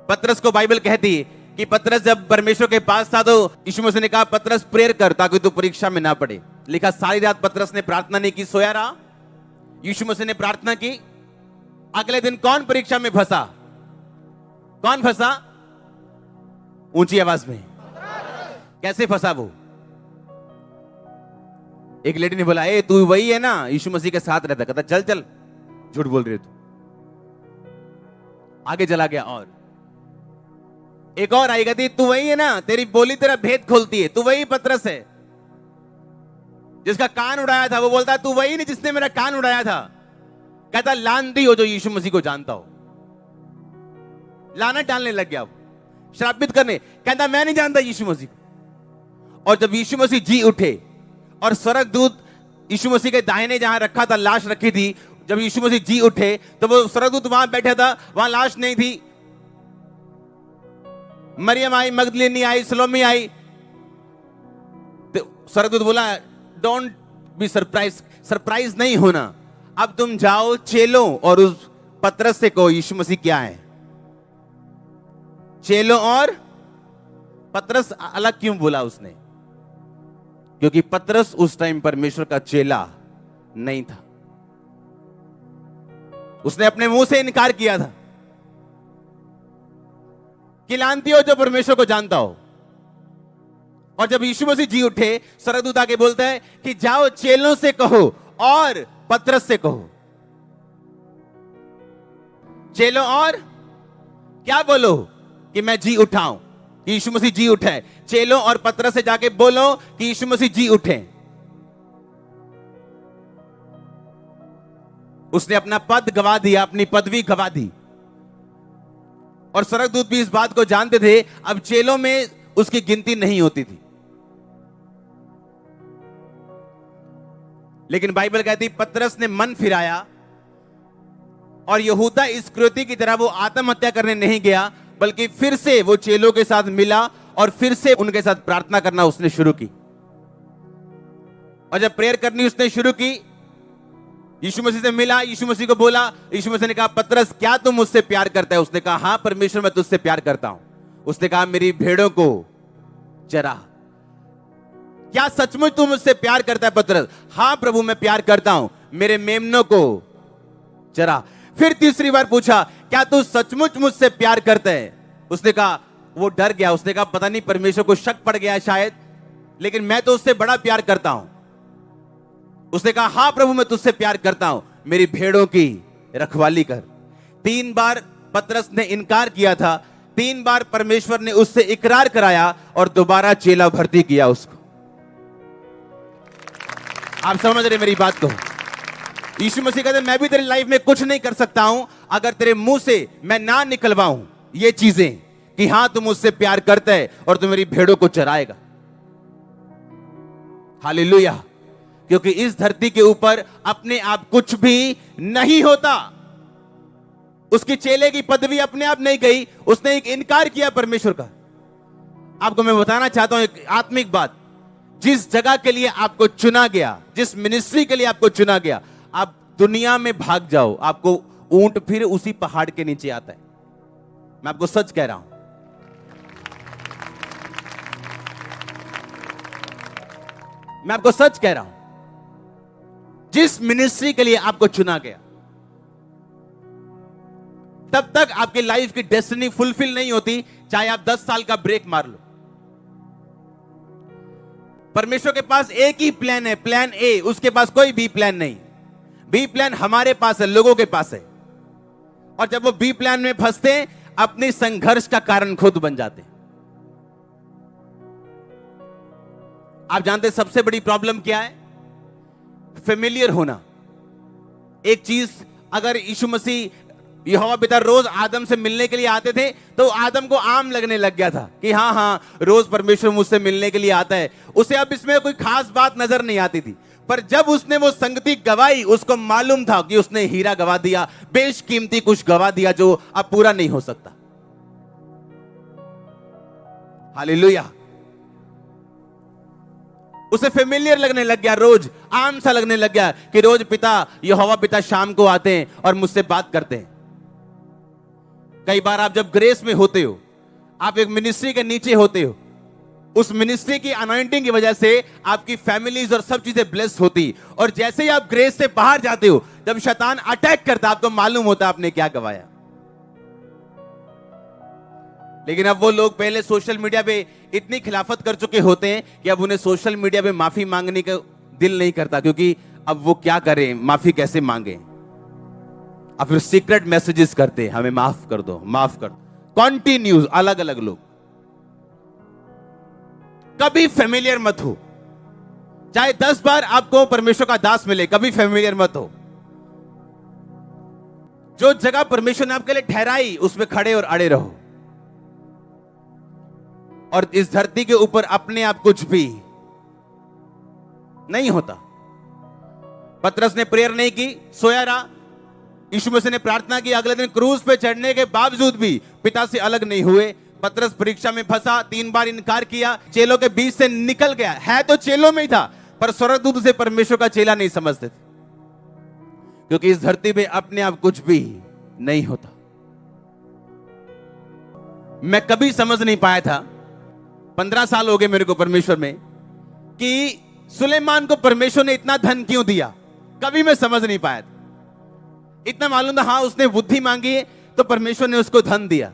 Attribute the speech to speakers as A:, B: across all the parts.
A: पतरस को बाइबल कहती है कि पतरस जब परमेश्वर के पास था तो यीशु मसीह ने कहा पतरस प्रेयर कर ताकि तू परीक्षा में ना पड़े। लिखा सारी रात पतरस ने प्रार्थना नहीं की, सोया रहा। यीशु मसीह ने प्रार्थना की। अगले दिन कौन परीक्षा में फंसा? कौन फंसा? ऊंची आवाज में कैसे फंसा वो? एक लेडी ने बोला, ए तू वही है ना यीशु मसीह के साथ रहता? कहता चल चल, झूठ बोल रही तू। आगे चला गया। और एक और आई, कहती तू वही है ना, तेरी बोली तेरा भेद खोलती है, तू वही पतरस है जिसका कान उड़ाया था। वो बोलता है तू वही नहीं जिसने मेरा कान उड़ाया था। कहता लानती हो जो यीशु मसीह को जानता हो। लानत डालने लग गया वो, श्रापित करने। कहता मैं नहीं जानता यीशु मसीह को। और जब यीशु मसीह जी उठे और स्वर्गदूत यीशु मसीह के दाहिने जहां रखा था, लाश रखी थी, जब यीशु मसीह जी उठे तो वो स्वर्गदूत वहां बैठा था, वहां लाश नहीं थी। मरियम आई, मगदलिनी आई, सलोमी आई। तो स्वर्गदूत बोला डोंट बी सरप्राइज, सरप्राइज नहीं होना। अब तुम जाओ चेलों और उस पतरस से कहो यीशु मसीह क्या है। चेलों और पतरस अलग क्यों बोला उसने? क्योंकि पतरस उस टाइम परमेश्वर का चेला नहीं था। उसने अपने मुंह से इनकार किया था कि लानती हो जो परमेश्वर को जानता हो। और जब यीशु मसीह जी उठे, स्वर्गदूत आके बोलता है कि जाओ चेलों से कहो और पतरस से कहो। चेलों और क्या बोलो? कि मैं जी उठाऊं, कि यीशु मसीह जी उठे। चेलों और पतरस से जाके बोलो कि यीशु मसीह जी उठे। उसने अपना पद गवा दिया, अपनी पदवी गवा दी। और स्वर्गदूत भी इस बात को जानते थे। अब चेलों में उसकी गिनती नहीं होती थी। लेकिन बाइबल कहती पतरस ने मन फिराया और यहूदा इस्करियोती की तरह वो आत्महत्या करने नहीं गया, बल्कि फिर से वो चेलों के साथ मिला और फिर से उनके साथ प्रार्थना करना उसने शुरू की। और जब प्रेयर करनी उसने शुरू की, यीशु मसीह से मिला, यीशु मसीह को बोला, यीशु मसीह ने कहा पतरस क्या तुम मुझसे प्यार करता है? उसने कहा हां परमेश्वर मैं तुझसे प्यार करता हूं। उसने कहा मेरी भेड़ों को चरा। क्या सचमुच तू मुझसे प्यार करता है पतरस? हां प्रभु मैं प्यार करता हूं, मेरे मेमनों को चरा। फिर तीसरी बार पूछा क्या तू सचमुच मुझसे प्यार करता है? उसने कहा, वो डर गया। उसने कहा पता नहीं परमेश्वर को शक पड़ गया शायद, लेकिन मैं तो उससे बड़ा प्यार करता हूं। उसने कहा हां प्रभु मैं तुझसे प्यार करता हूं, मेरी भेड़ों की रखवाली कर। 3 बार पतरस ने इनकार किया था। 3 बार परमेश्वर ने उससे इकरार कराया और दोबारा चेला भर्ती किया उसको। आप समझ रहे मेरी बात को? यीशु मसीह कहते मैं भी तेरी लाइफ में कुछ नहीं कर सकता हूं अगर तेरे मुंह से मैं ना निकलवाऊं ये चीजें कि हां तुम मुझसे प्यार करता है और तू मेरी भेड़ों को चराएगा। हालेलुया। क्योंकि इस धरती के ऊपर अपने आप कुछ भी नहीं होता। उसकी चेले की पदवी अपने आप नहीं गई, उसने एक इनकार किया परमेश्वर का। आपको मैं बताना चाहता हूं एक आत्मिक बात। जिस जगह के लिए आपको चुना गया, जिस मिनिस्ट्री के लिए आपको चुना गया, आप दुनिया में भाग जाओ, आपको ऊंट फिर उसी पहाड़ के नीचे आता है। मैं आपको सच कह रहा हूं। मैं आपको सच कह रहा हूं। जिस मिनिस्ट्री के लिए आपको चुना गया, तब तक आपकी लाइफ की डेस्टिनी फुलफिल नहीं होती, चाहे आप 10 साल का ब्रेक मार लो। परमेश्वर के पास एक ही प्लान है, प्लान ए। उसके पास कोई बी प्लान नहीं। बी प्लान हमारे पास है, लोगों के पास है। और जब वो बी प्लान में फंसते हैं, अपने संघर्ष का कारण खुद बन जाते हैं। आप जानते हैं सबसे बड़ी प्रॉब्लम क्या है? फेमिलियर होना। एक चीज अगर यीशु मसीह यहोवा पिता रोज आदम से मिलने के लिए आते थे तो आदम को आम लगने लग गया था कि हाँ हाँ रोज परमेश्वर मुझसे मिलने के लिए आता है। उसे अब इसमें कोई खास बात नजर नहीं आती थी। पर जब उसने वो संगति गवाई, उसको मालूम था कि उसने हीरा गवा दिया, बेशकीमती कुछ गवा दिया जो अब पूरा नहीं हो सकता। हालेलुया। उसे फेमिलियर लगने लग गया, रोज आम सा लगने लग गया कि रोज पिता यहोवा पिता शाम को आते हैं और मुझसे बात करते हैं। कई बार आप जब ग्रेस में होते हो, आप एक मिनिस्ट्री के नीचे होते हो, उस मिनिस्ट्री की अनॉइंटिंग की वजह से आपकी फैमिलीज और सब चीजें ब्लेस होती, और जैसे ही आप ग्रेस से बाहर जाते हो, जब शैतान अटैक करता, आपको मालूम होता आपने क्या गवाया। लेकिन अब वो लोग पहले सोशल मीडिया पे इतनी खिलाफत कर चुके होते हैं कि अब उन्हें सोशल मीडिया पे माफी मांगने का दिल नहीं करता, क्योंकि अब वो क्या करें, माफी कैसे मांगे। अब फिर सीक्रेट मैसेजेस करते, हमें माफ कर दो, माफ कर दो, कॉन्टिन्यूज अलग अलग लोग। कभी फेमिलियर मत हो, चाहे 10 बार आपको परमेश्वर का दास मिले, कभी फेमिलियर मत हो। जो जगह परमेश्वर ने आपके लिए ठहराई, उसमें खड़े और अड़े रहो। और इस धरती के ऊपर अपने आप कुछ भी नहीं होता। पतरस ने प्रेयर नहीं की, सोया रहा। यीशु मसीह ने प्रार्थना की, अगले दिन क्रूज पे चढ़ने के बावजूद भी पिता से अलग नहीं हुए। पतरस परीक्षा में फंसा, 3 बार इनकार किया, चेलों के बीच से निकल गया। है तो चेलों में ही था, पर स्वर्गदूत उसे परमेश्वर का चेला नहीं समझते थे, क्योंकि इस धरती पे अपने आप कुछ भी नहीं होता। मैं कभी समझ नहीं पाया था, 15 साल हो गए मेरे को परमेश्वर में, कि सुलेमान को परमेश्वर ने इतना धन क्यों दिया। कभी मैं समझ नहीं पाया था। इतना मालूम था, हाँ उसने बुद्धि मांगी है तो परमेश्वर ने उसको धन दिया।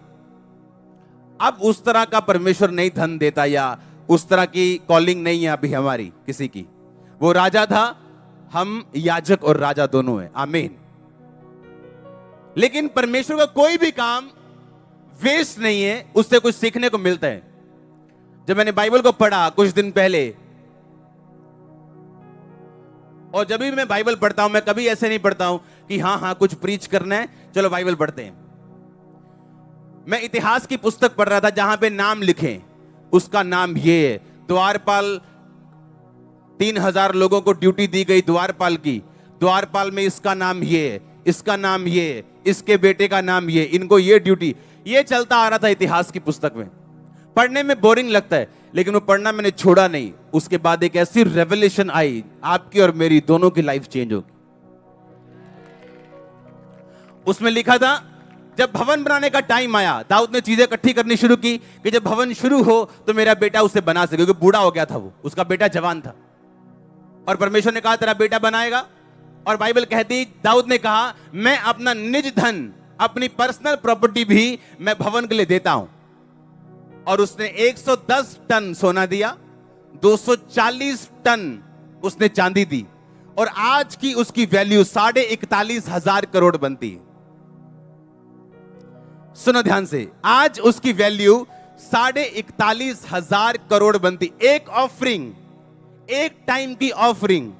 A: अब उस तरह का परमेश्वर नहीं धन देता, या उस तरह की कॉलिंग नहीं है अभी हमारी किसी की। वो राजा था, हम याजक और राजा दोनों हैं। आमीन। लेकिन परमेश्वर का कोई भी काम वेस्ट नहीं है, उससे कुछ सीखने को मिलता है। जब मैंने बाइबल को पढ़ा कुछ दिन पहले, और जब भी मैं बाइबल पढ़ता हूं, मैं कभी ऐसे नहीं पढ़ता हूं कि हाँ कुछ प्रीच करना है, चलो बाइबल पढ़ते हैं। मैं इतिहास की पुस्तक पढ़ रहा था, जहां पे नाम लिखे, उसका नाम ये है, द्वारपाल। 3000 लोगों को ड्यूटी दी गई द्वारपाल की। द्वारपाल में इसका नाम ये है, इसका नाम ये है, इसके बेटे का नाम ये, इनको ये ड्यूटी। ये चलता आ रहा था इतिहास की पुस्तक में। पढ़ने में बोरिंग लगता है, लेकिन वो पढ़ना मैंने छोड़ा नहीं। उसके बाद एक ऐसी रेवलेशन आई, आपकी और मेरी दोनों की लाइफ चेंज होगी। उसमें लिखा था, जब भवन बनाने का टाइम आया, दाऊद ने चीजें इकट्ठी करनी शुरू की कि जब भवन शुरू हो तो मेरा बेटा उसे बना सके, क्योंकि बूढ़ा हो गया था वो, उसका बेटा जवान था। और परमेश्वर ने कहा तेरा बेटा बनाएगा। और बाइबल कहती, दाऊद ने कहा मैं अपना निज धन, अपनी पर्सनल प्रॉपर्टी भी मैं भवन के लिए देता हूं। और उसने 110 टन सोना दिया, 240 टन उसने चांदी दी, और आज की उसकी वैल्यू 41,500 करोड़ बनती है। सुनो ध्यान से, आज उसकी वैल्यू 41,500 करोड़ बनती। एक ऑफरिंग, एक टाइम की ऑफरिंग।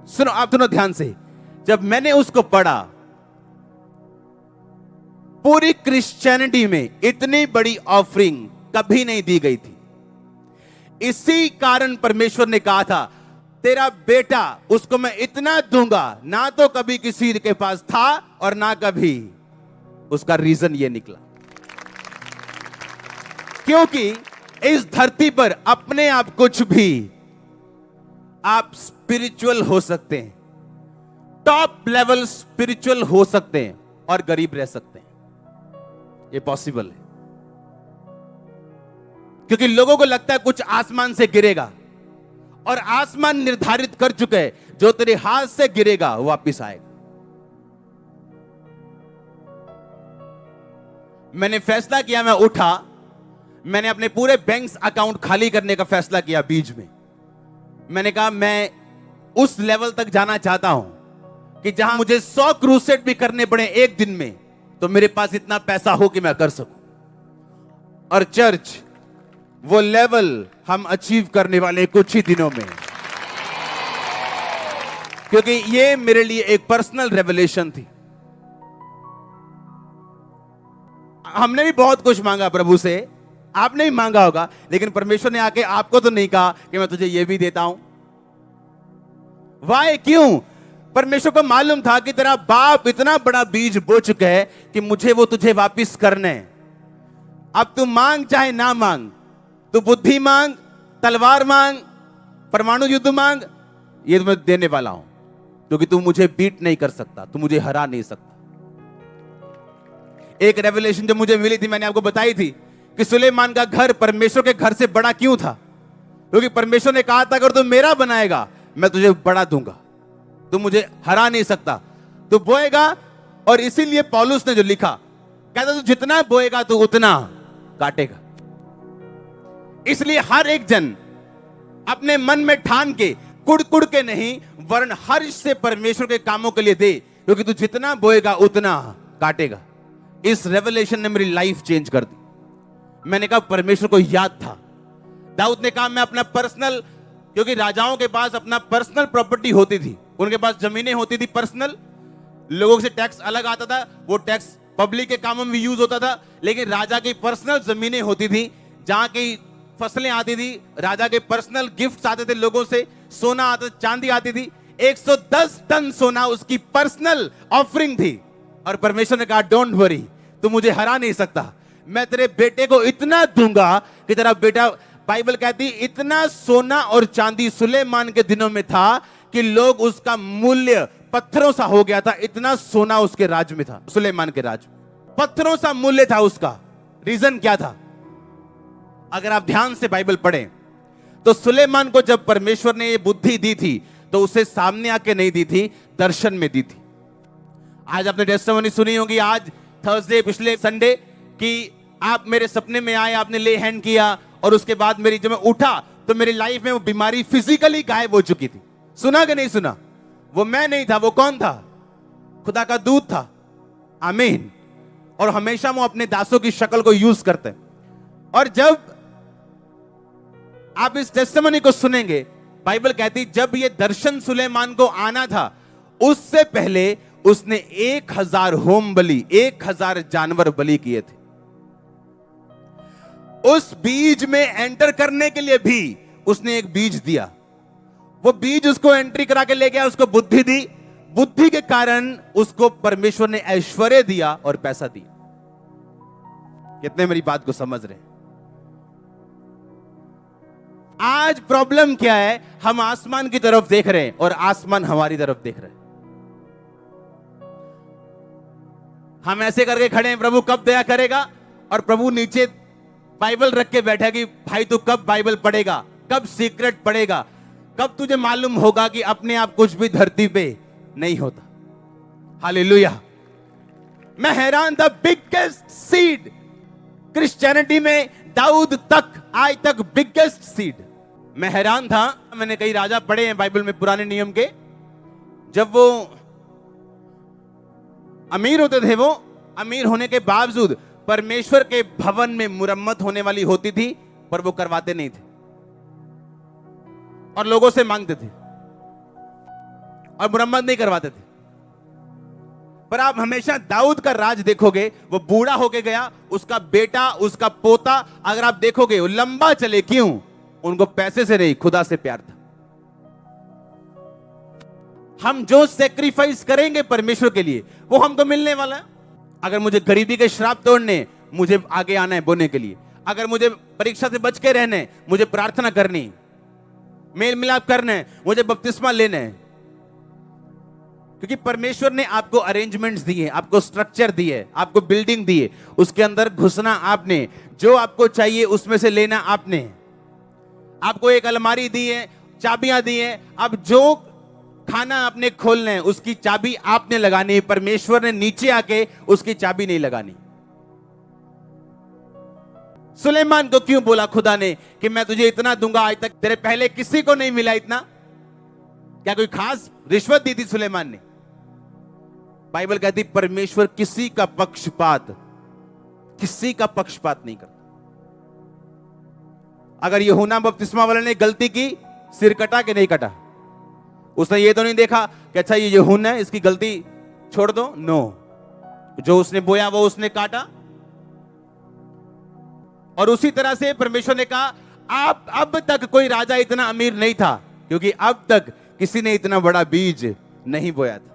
A: सुनो, आप सुनो ध्यान से। जब मैंने उसको पढ़ा, पूरी क्रिश्चियनिटी में इतनी बड़ी ऑफरिंग कभी नहीं दी गई थी। इसी कारण परमेश्वर ने कहा था तेरा बेटा, उसको मैं इतना दूंगा, ना तो कभी किसी के पास था और ना कभी। उसका रीजन ये निकला, क्योंकि इस धरती पर अपने आप कुछ भी, आप स्पिरिचुअल हो सकते हैं, टॉप लेवल स्पिरिचुअल हो सकते हैं और गरीब रह सकते हैं। ये पॉसिबल है, क्योंकि लोगों को लगता है कुछ आसमान से गिरेगा, और आसमान निर्धारित कर चुका है जो तेरे हाथ से गिरेगा वो वापिस आएगा। मैंने फैसला किया, मैं उठा, मैंने अपने पूरे बैंक अकाउंट खाली करने का फैसला किया बीच में। मैंने कहा मैं उस लेवल तक जाना चाहता हूं कि जहां मुझे 100 क्रूसेड भी करने पड़े एक दिन में, तो मेरे पास इतना पैसा हो कि मैं कर सकूं। और चर्च, वो लेवल हम अचीव करने वाले कुछ ही दिनों में, क्योंकि ये मेरे लिए एक पर्सनल रेवलेशन थी। हमने भी बहुत कुछ मांगा प्रभु से, आपने भी मांगा होगा, लेकिन परमेश्वर ने आके आपको तो नहीं कहा कि मैं तुझे ये भी देता हूं। वाई, क्यों? परमेश्वर को मालूम था कि तेरा बाप इतना बड़ा बीज बो चुका है कि मुझे वो तुझे वापिस करने। अब तू मांग चाहे ना मांग, तू बुद्धि मांग, तलवार मांग, परमाणु युद्ध मांग, ये मैं देने वाला हूं, क्योंकि तू मुझे बीट नहीं कर सकता, तू मुझे हरा नहीं सकता। एक रेवलेशन जो मुझे मिली थी, मैंने आपको बताई थी कि सुलेमान का घर परमेश्वर के घर से बड़ा क्यों था? क्योंकि परमेश्वर ने कहा था अगर तू मेरा बनाएगा मैं तुझे बढ़ा दूंगा, तू मुझे हरा नहीं सकता, तू बोएगा। और इसीलिए पौलुस ने जो लिखा, कहता तू जितना बोएगा तू उतना काटेगा। इसलिए हर एक जन अपने मन में ठान के कुड़ कुड़ के नहीं वरन हर्ष से परमेश्वर के कामों के लिए दे, क्योंकि तू जितना बोएगा उतना काटेगा। इस रेवलेशन ने मेरी लाइफ चेंज कर दी। मैंने कहा परमेश्वर को याद था। दाऊद ने कहा मैं अपना पर्सनल, क्योंकि राजाओं के पास अपना पर्सनल प्रॉपर्टी होती थी, उनके पास जमीनें होती थी पर्सनल, लोगों से टैक्स अलग आता था, वो टैक्स पब्लिक के कामों में यूज होता था। लेकिन राजा की पर्सनल जमीनें होती थी जहां की फसलें आती थी, राजा के पर्सनल गिफ्ट्स आते थे, लोगों से सोना आता, चांदी आती थी। 110 टन सोना उसकी पर्सनल ऑफरिंग थी। और परमेश्वर ने कहा डोंट वरी, तू मुझे हरा नहीं सकता, मैं तेरे बेटे को इतना दूंगा कि तेरा बेटा, बाइबल कहती इतना सोना और चांदी सुलेमान के दिनों में था कि लोग उसका मूल्य पत्थरों सा हो गया था। इतना सोना उसके राज में था, सुलेमान के राज में पत्थरों सा मूल्य था उसका। रीजन क्या था? अगर आप ध्यान से बाइबल पढ़ें तो सुलेमान को जब परमेश्वर ने ये बुद्धि दी थी तो उसे सामने आके नहीं दी थी, दर्शन में दी थी। आज आपने टेस्टिमनी सुनी होगी, आज थर्सडे, पिछले संडे, कि आप मेरे सपने में आए, आपने ले हैंड किया और उसके बाद मेरी, जब मैं उठा तो मेरी लाइफ में वो बीमारी फिजिकली गायब हो चुकी थी। सुना कि नहीं सुना? वो मैं नहीं था, वो कौन था? खुदा का दूत था। आमीन। और हमेशा वो अपने दासों की शक्ल को यूज करते हैं। और जब आप इस टेस्टिमनी को सुनेंगे, बाइबल कहती जब ये दर्शन सुलेमान को आना था उससे पहले उसने 1000 होम बलि, 1000 जानवर बलि किए थे। उस बीज में एंटर करने के लिए भी उसने एक बीज दिया। वो बीज उसको एंट्री करा के ले गया, उसको बुद्धि दी। बुद्धि के कारण उसको परमेश्वर ने ऐश्वर्य दिया और पैसा दिया। कितने मेरी बात को समझ रहे हैं? आज प्रॉब्लम क्या है? हम आसमान की तरफ देख रहे हैं और आसमान हमारी तरफ देख रहे हैं। हम ऐसे करके खड़े हैं, प्रभु कब दया करेगा, और प्रभु नीचे बाइबल रख के बैठा कि भाई तू कब बाइबल पढ़ेगा, कब सीक्रेट पढ़ेगा, कब तुझे मालूम होगा कि अपने आप कुछ भी धरती पे नहीं होता। हालेलुया। मैं हैरान था। बिगेस्ट सीड क्रिश्चियनिटी में दाऊद तक, आज तक बिगेस्ट सीड। मैं हैरान था। मैंने कई राजा पढ़े हैं बाइबल में पुराने नियम के, जब वो अमीर होते थे, वो अमीर होने के बावजूद परमेश्वर के भवन में मुरम्मत होने वाली होती थी, पर वो करवाते नहीं थे और लोगों से मांगते थे और मुरम्मत नहीं करवाते थे। पर आप हमेशा दाऊद का राज देखोगे, वो बूढ़ा होके गया, उसका बेटा, उसका पोता, अगर आप देखोगे वो लंबा चले। क्यों? उनको पैसे से नहीं, खुदा से प्यार था। हम जो सेक्रीफाइस करेंगे परमेश्वर के लिए वो हमको मिलने वाला है। अगर मुझे गरीबी के श्राप तोड़ने, मुझे आगे आना है बोने के लिए। अगर मुझे परीक्षा से बच के रहने, मुझे प्रार्थना करनी, मेल मिलाप करना है, मुझे बपतिस्मा लेना है। क्योंकि परमेश्वर ने आपको अरेंजमेंट्स दिए, आपको स्ट्रक्चर दिए, आपको बिल्डिंग दी है, उसके अंदर घुसना आपने, जो आपको चाहिए उसमें से लेना आपने। आपको एक अलमारी दी है, चाबियां दी है, अब जो खाना आपने खोलना है उसकी चाबी आपने लगानी है। परमेश्वर ने नीचे आके उसकी चाबी नहीं लगानी। सुलेमान को क्यों बोला खुदा ने कि मैं तुझे इतना दूंगा, आज तक तेरे पहले किसी को नहीं मिला इतना? क्या कोई खास रिश्वत दी थी सुलेमान ने? बाइबल कहती परमेश्वर किसी का पक्षपात नहीं करता। अगर यूहन्ना बपतिस्मा वाले ने गलती की, सिर कटा कि नहीं कटा? उसने ये तो नहीं देखा कि अच्छा ये यूहन्ना है, इसकी गलती छोड़ दो। नो, जो उसने बोया वो उसने काटा। और उसी तरह से परमेश्वर ने कहा आप, अब तक कोई राजा इतना अमीर नहीं था, क्योंकि अब तक किसी ने इतना बड़ा बीज नहीं बोया था।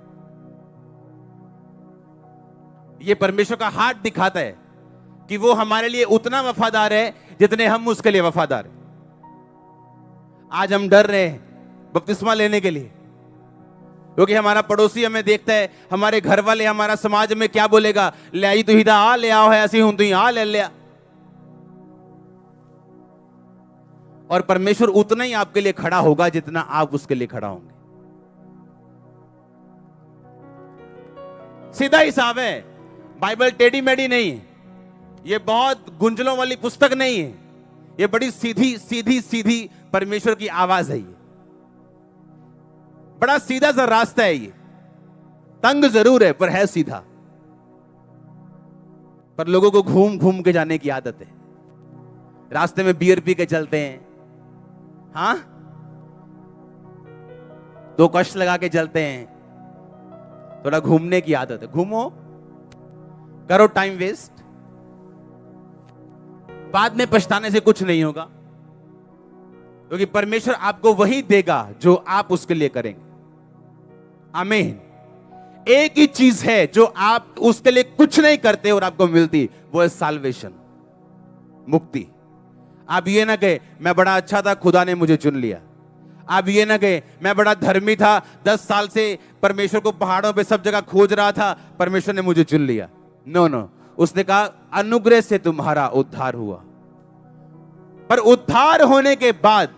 A: ये परमेश्वर का हाथ दिखाता है कि वो हमारे लिए उतना वफादार है जितने हम उसके लिए वफादार हैं। आज हम डर रहे हैं बपतिस्मा लेने के लिए, क्योंकि हमारा पड़ोसी हमें देखता है, हमारे घर वाले, हमारा समाज में क्या बोलेगा, ले आई तू हिदा आ ले आओ है ऐसी हूं तू आ ले लिया। और परमेश्वर उतना ही आपके लिए खड़ा होगा जितना आप उसके लिए खड़ा होंगे। सीधा हिसाब है, बाइबल टेढ़ी मेढ़ी नहीं है, ये बहुत गुंजलों वाली पुस्तक नहीं है, ये बड़ी सीधी सीधी सीधी परमेश्वर की आवाज है। ये बड़ा सीधा सा रास्ता है, ये तंग जरूर है पर है सीधा। पर लोगों को घूम घूम के जाने की आदत है, रास्ते में बियर पी के चलते हैं, हाँ, दो कष्ट लगा के चलते हैं, थोड़ा घूमने की आदत है। घूमो, करो टाइम वेस्ट, बाद में पछताने से कुछ नहीं होगा, क्योंकि परमेश्वर आपको वही देगा जो आप उसके लिए करेंगे। आमीन। एक ही चीज है जो आप उसके लिए कुछ नहीं करते और आपको मिलती, वो है साल्वेशन, मुक्ति। आप ये ना कहे मैं बड़ा अच्छा था, खुदा ने मुझे चुन लिया। आप ये ना कहे मैं बड़ा धर्मी था, 10 साल से परमेश्वर को पहाड़ों पे सब जगह खोज रहा था, परमेश्वर ने मुझे चुन लिया। नो नो, उसने कहा अनुग्रह से तुम्हारा उद्धार हुआ। पर उद्धार होने के बाद,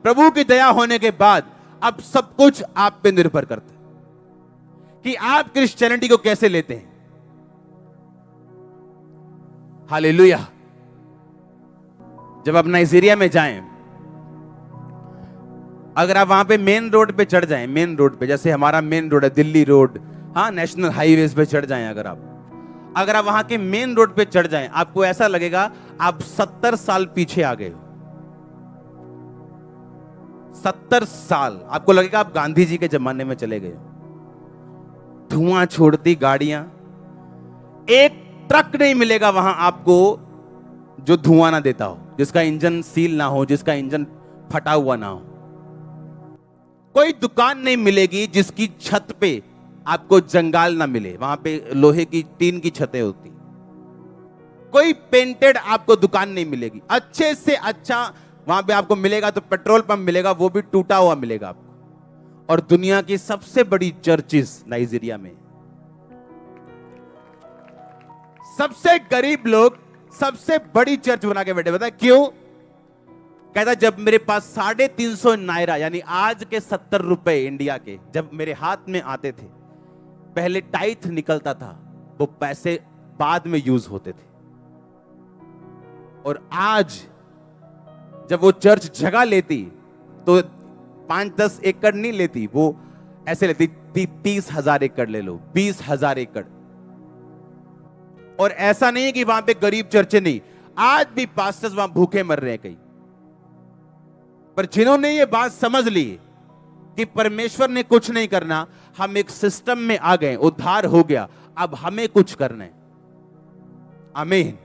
A: प्रभु की दया होने के बाद, अब सब कुछ आप पे निर्भर करता है कि आप क्रिश्चियनिटी को कैसे लेते हैं। हालेलुया। जब आप नाइजीरिया में जाएं, अगर आप वहां पे मेन रोड पे चढ़ जाएं, मेन रोड पे, जैसे हमारा मेन रोड है दिल्ली रोड, हाँ, नेशनल हाईवेज पे चढ़ जाएं, अगर आप वहां के मेन रोड पे चढ़ जाएं, आपको ऐसा लगेगा आप 70 साल पीछे आ गए हो। 70 साल आपको लगेगा आप गांधी जी के जमाने में चले गए। धुआं छोड़ती गाड़ियां, एक ट्रक नहीं मिलेगा वहां आपको जो धुआं ना देता हो, जिसका इंजन सील ना हो, जिसका इंजन फटा हुआ ना हो। कोई दुकान नहीं मिलेगी जिसकी छत पे आपको जंगाल ना मिले, वहां पे लोहे की टीन की छतें होती। कोई पेंटेड आपको दुकान नहीं मिलेगी। अच्छे से अच्छा वहां पे आपको मिलेगा तो पेट्रोल पंप मिलेगा, वो भी टूटा हुआ मिलेगा आपको। और दुनिया की सबसे बड़ी चर्चिस नाइजीरिया में, सबसे गरीब लोग सबसे बड़ी चर्च बना के बैठे। पता है क्यों? कहता जब मेरे पास 350 नायरा यानी आज के 70 रुपए इंडिया के जब मेरे हाथ में आते थे, पहले टाइथ निकलता था, वो पैसे बाद में यूज होते थे। और आज जब वो चर्च जगह लेती तो 5-10 एकड़ नहीं लेती, वो ऐसे लेती 30,000 एकड़ ले लो, 20,000 एकड़। और ऐसा नहीं है कि वहां पे गरीब चर्चे नहीं, आज भी पास्टर्स वहां भूखे मर रहे हैं कई। पर जिन्होंने ये बात समझ ली कि परमेश्वर ने कुछ नहीं करना, हम एक सिस्टम में आ गए, उद्धार हो गया, अब हमें कुछ करना है। आमीन।